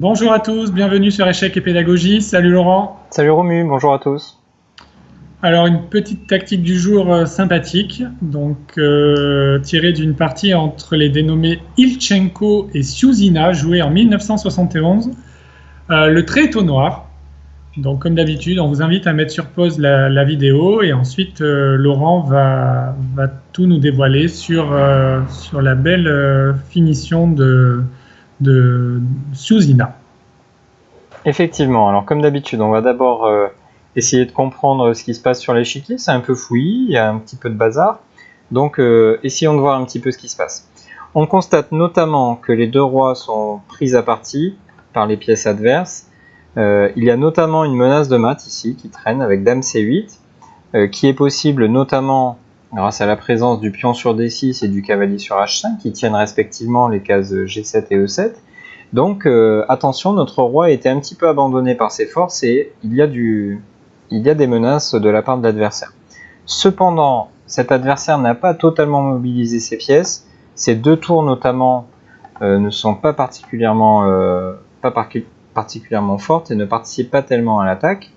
Bonjour à tous, bienvenue sur Échecs et Pédagogie. Salut Laurent. Salut Romu, bonjour à tous. Alors une petite tactique du jour sympathique, tirée d'une partie entre les dénommés Ilchenko et Siuzina, jouée en 1971. Le trait est au noir. Donc comme d'habitude, on vous invite à mettre sur pause la vidéo et ensuite Laurent va tout nous dévoiler sur la belle finition de Siuzina. Effectivement, alors comme d'habitude, on va d'abord essayer de comprendre ce qui se passe sur l'échiquier. C'est un peu fouillis, il y a un petit peu de bazar. Donc essayons de voir un petit peu ce qui se passe. On constate notamment que les deux rois sont pris à partie par les pièces adverses. Il y a notamment une menace de mat ici qui traîne avec Dame C8, qui est possible notamment grâce à la présence du pion sur D6 et du cavalier sur H5 qui tiennent respectivement les cases G7 et E7. Donc attention, notre roi a été un petit peu abandonné par ses forces et il y a des menaces de la part de l'adversaire. Cependant, cet adversaire n'a pas totalement mobilisé ses pièces. Ces deux tours notamment ne sont pas particulièrement fortes et ne participent pas tellement à l'attaque.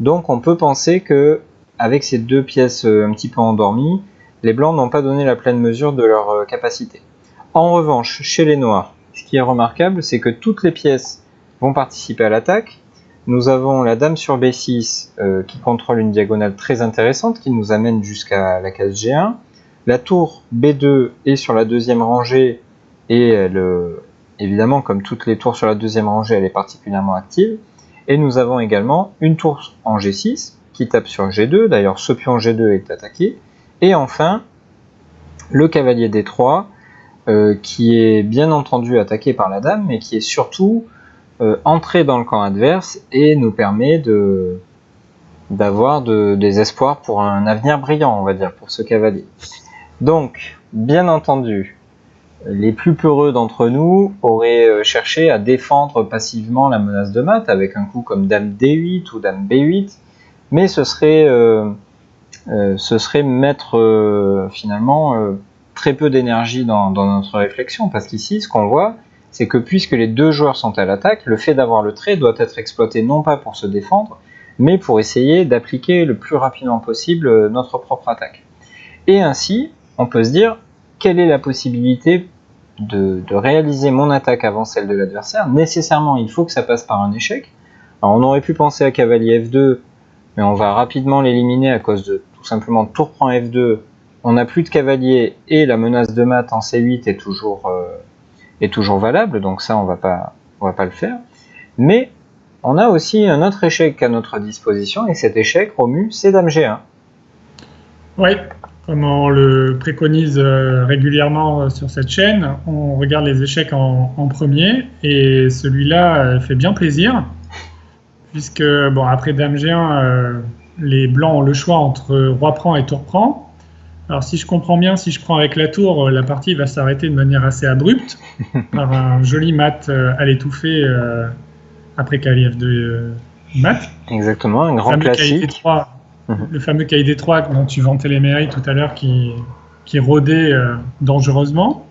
Donc on peut penser que avec ces deux pièces un petit peu endormies, les blancs n'ont pas donné la pleine mesure de leur capacité. En revanche, chez les noirs, ce qui est remarquable, c'est que toutes les pièces vont participer à l'attaque. Nous avons la dame sur B6 qui contrôle une diagonale très intéressante qui nous amène jusqu'à la case G1. La tour B2 est sur la deuxième rangée et évidemment, comme toutes les tours sur la deuxième rangée, elle est particulièrement active. Et nous avons également une tour en G6 qui tape sur G2. D'ailleurs, ce pion G2 est attaqué. Et enfin, le cavalier D3 qui est bien entendu attaqué par la dame, mais qui est surtout entré dans le camp adverse et nous permet d'avoir des espoirs pour un avenir brillant, on va dire, pour ce cavalier. Donc, bien entendu, les plus peureux d'entre nous auraient cherché à défendre passivement la menace de mat avec un coup comme dame D8 ou dame B8, mais ce serait mettre finalement très peu d'énergie dans notre réflexion, parce qu'ici, ce qu'on voit, c'est que puisque les deux joueurs sont à l'attaque, le fait d'avoir le trait doit être exploité non pas pour se défendre, mais pour essayer d'appliquer le plus rapidement possible notre propre attaque. Et ainsi, on peut se dire, quelle est la possibilité de réaliser mon attaque avant celle de l'adversaire? Nécessairement, il faut que ça passe par un échec. Alors, on aurait pu penser à cavalier F2, mais on va rapidement l'éliminer à cause de tout simplement tour prend F2, on n'a plus de cavalier et la menace de mat en C8 est toujours valable, donc ça on va pas le faire. Mais on a aussi un autre échec à notre disposition, et cet échec, Romu, c'est dame G1. Oui, comme on le préconise régulièrement sur cette chaîne, on regarde les échecs en premier, et celui-là fait bien plaisir, puisque bon, après dame G1, les blancs ont le choix entre roi prend et tour prend. Alors si je comprends bien, si je prends avec la tour, la partie va s'arrêter de manière assez abrupte, par un joli mat à l'étouffer après cavalier F2 mat. Exactement, un grand classique. Le fameux cahier D3 dont tu vantais les mérites tout à l'heure qui rôdait dangereusement.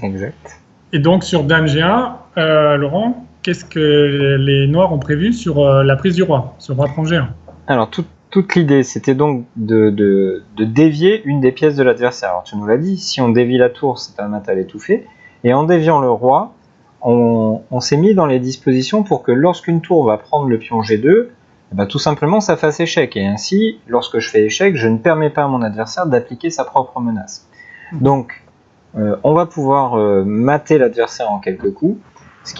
Exact. Et donc sur dame G1, Laurent, qu'est-ce que les noirs ont prévu sur la prise du roi, sur roi prend G1? Alors toute l'idée, c'était donc de dévier une des pièces de l'adversaire. Alors tu nous l'as dit, si on dévie la tour, c'est un mat à l'étouffer. Et en déviant le roi, on s'est mis dans les dispositions pour que lorsqu'une tour va prendre le pion G2, tout simplement ça fasse échec. Et ainsi, lorsque je fais échec, je ne permets pas à mon adversaire d'appliquer sa propre menace. Donc, on va pouvoir mater l'adversaire en quelques coups, ce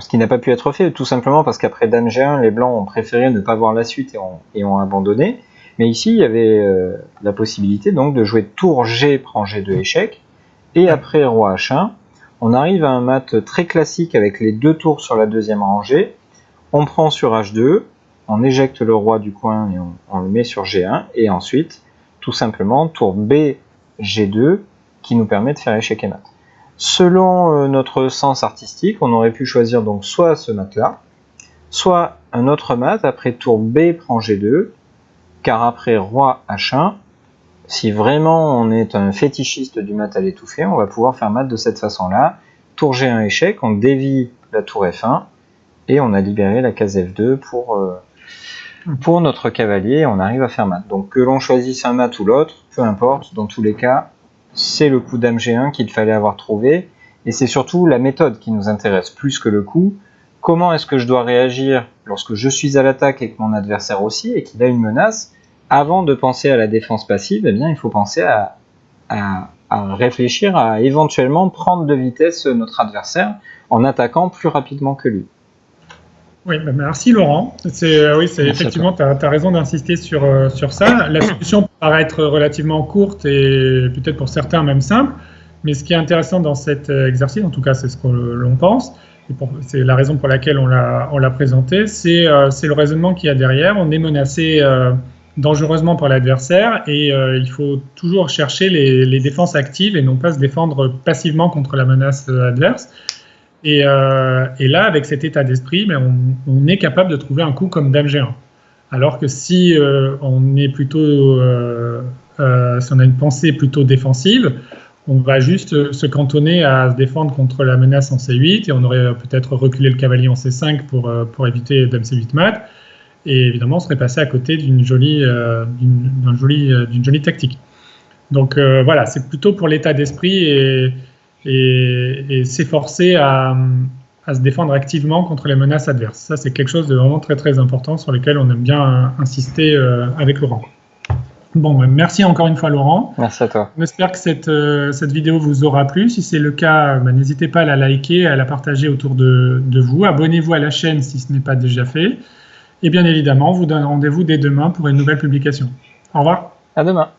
qui n'a pas pu être fait, tout simplement parce qu'après dame G1, les blancs ont préféré ne pas voir la suite et ont abandonné. Mais ici, il y avait la possibilité donc de jouer tour G prend G2 échec, et après roi H1, on arrive à un mat très classique avec les deux tours sur la deuxième rangée. On prend sur H2, on éjecte le roi du coin et on le met sur G1, et ensuite, tout simplement, tour B G2 qui nous permet de faire échec et mat. Selon notre sens artistique, on aurait pu choisir donc soit ce mat-là, soit un autre mat après tour B prend G2, car après roi H1, si vraiment on est un fétichiste du mat à l'étouffer, on va pouvoir faire mat de cette façon-là, tour G1 échec, on dévie la tour F1 et on a libéré la case F2 pour notre cavalier, on arrive à faire mat. Donc que l'on choisisse un mat ou l'autre, peu importe, dans tous les cas, c'est le coup dame G1 qu'il fallait avoir trouvé, et c'est surtout la méthode qui nous intéresse plus que le coup. Comment est-ce que je dois réagir lorsque je suis à l'attaque et que mon adversaire aussi, et qu'il a une menace? Avant de penser à la défense passive, eh bien, il faut penser à réfléchir à éventuellement prendre de vitesse notre adversaire en attaquant plus rapidement que lui. Oui, bah merci Laurent. Effectivement, tu as raison d'insister sur ça. La solution peut paraître relativement courte et peut-être pour certains même simple, mais ce qui est intéressant dans cet exercice, en tout cas c'est ce que l'on pense, et c'est la raison pour laquelle on l'a présenté, c'est le raisonnement qu'il y a derrière. On est menacé dangereusement par l'adversaire et il faut toujours chercher les défenses actives et non pas se défendre passivement contre la menace adverse. Et là, avec cet état d'esprit, on est capable de trouver un coup comme dame G1. Alors que si on est plutôt, si on a une pensée plutôt défensive, on va juste se cantonner à se défendre contre la menace en C8 et on aurait peut-être reculé le cavalier en C5 pour éviter dame C8 mat. Et évidemment, on serait passé à côté d'une jolie tactique. Donc voilà, c'est plutôt pour l'état d'esprit et s'efforcer à se défendre activement contre les menaces adverses. Ça, c'est quelque chose de vraiment très très important sur lequel on aime bien insister avec Laurent. Bon, merci encore une fois Laurent. Merci à toi. On espère que cette vidéo vous aura plu. Si c'est le cas, n'hésitez pas à la liker, à la partager autour de vous. Abonnez-vous à la chaîne si ce n'est pas déjà fait. Et bien évidemment, on vous donne rendez-vous dès demain pour une nouvelle publication. Au revoir. À demain.